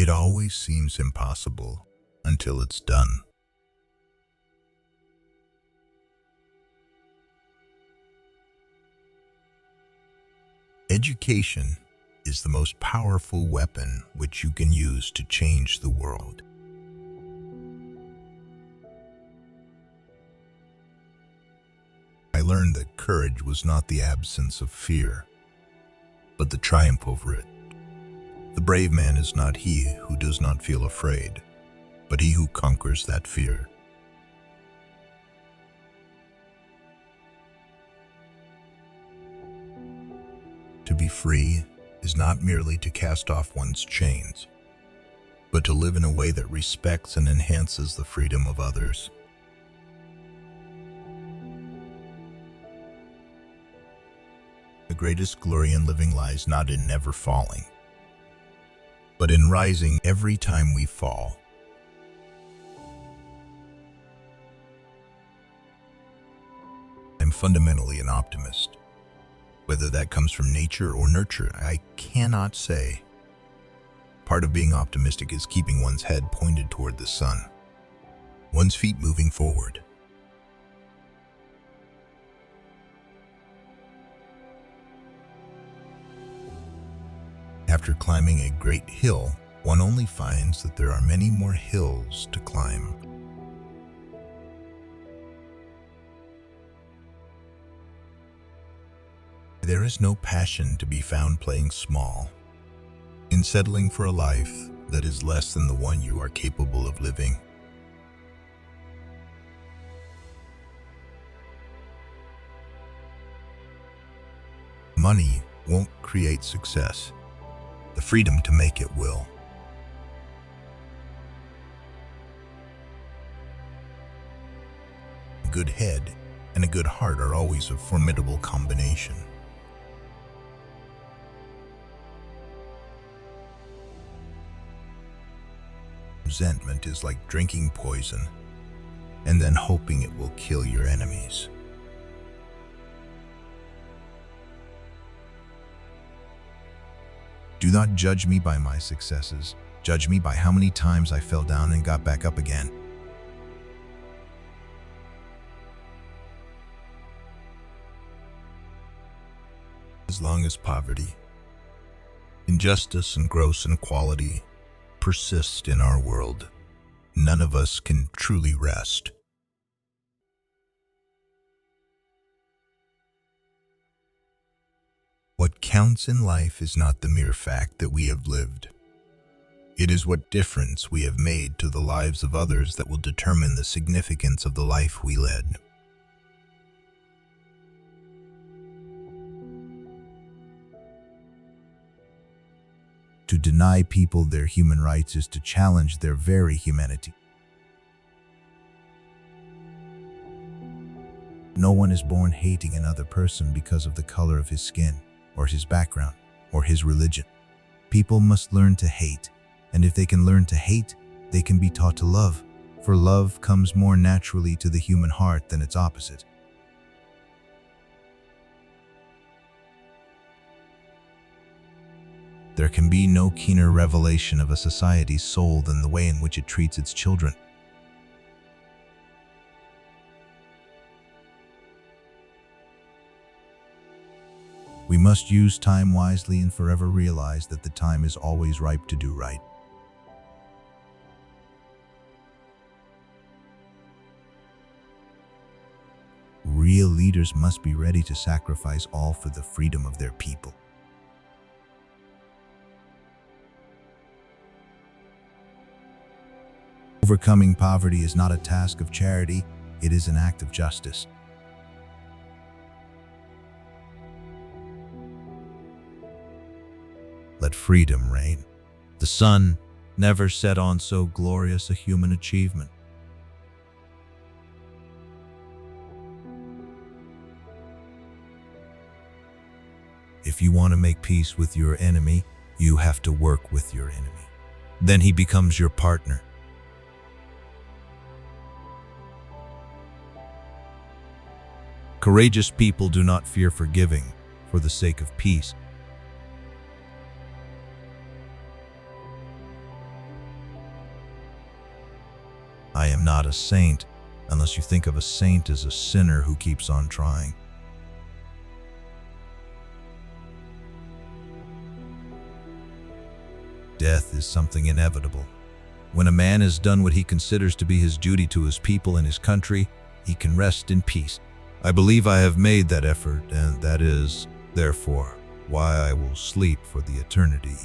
It always seems impossible until it's done. Education is the most powerful weapon which you can use to change the world. I learned that courage was not the absence of fear, but the triumph over it. The brave man is not he who does not feel afraid, but he who conquers that fear. To be free is not merely to cast off one's chains, but to live in a way that respects and enhances the freedom of others. The greatest glory in living lies not in never falling, but in rising every time we fall. I'm fundamentally an optimist. Whether that comes from nature or nurture, I cannot say. Part of being optimistic is keeping one's head pointed toward the sun, one's feet moving forward. After climbing a great hill, one only finds that there are many more hills to climb. There is no passion to be found playing small, in settling for a life that is less than the one you are capable of living. Money won't create success. The freedom to make it will. A good head and a good heart are always a formidable combination. Resentment is like drinking poison and then hoping it will kill your enemies. Do not judge me by my successes. Judge me by how many times I fell down and got back up again. As long as poverty, injustice, and gross inequality persist in our world, none of us can truly rest. What counts in life is not the mere fact that we have lived. It is what difference we have made to the lives of others that will determine the significance of the life we led. To deny people their human rights is to challenge their very humanity. No one is born hating another person because of the color of his skin, or his background, or his religion. People must learn to hate, and if they can learn to hate, they can be taught to love, for love comes more naturally to the human heart than its opposite. There can be no keener revelation of a society's soul than the way in which it treats its children. We must use time wisely and forever realize that the time is always ripe to do right. Real leaders must be ready to sacrifice all for the freedom of their people. Overcoming poverty is not a task of charity, it is an act of justice. Let freedom reign. The sun never set on so glorious a human achievement. If you want to make peace with your enemy, you have to work with your enemy. Then he becomes your partner. Courageous people do not fear forgiving for the sake of peace. I am not a saint, unless you think of a saint as a sinner who keeps on trying. Death is something inevitable. When a man has done what he considers to be his duty to his people and his country, he can rest in peace. I believe I have made that effort, and that is, therefore, why I will sleep for the eternity.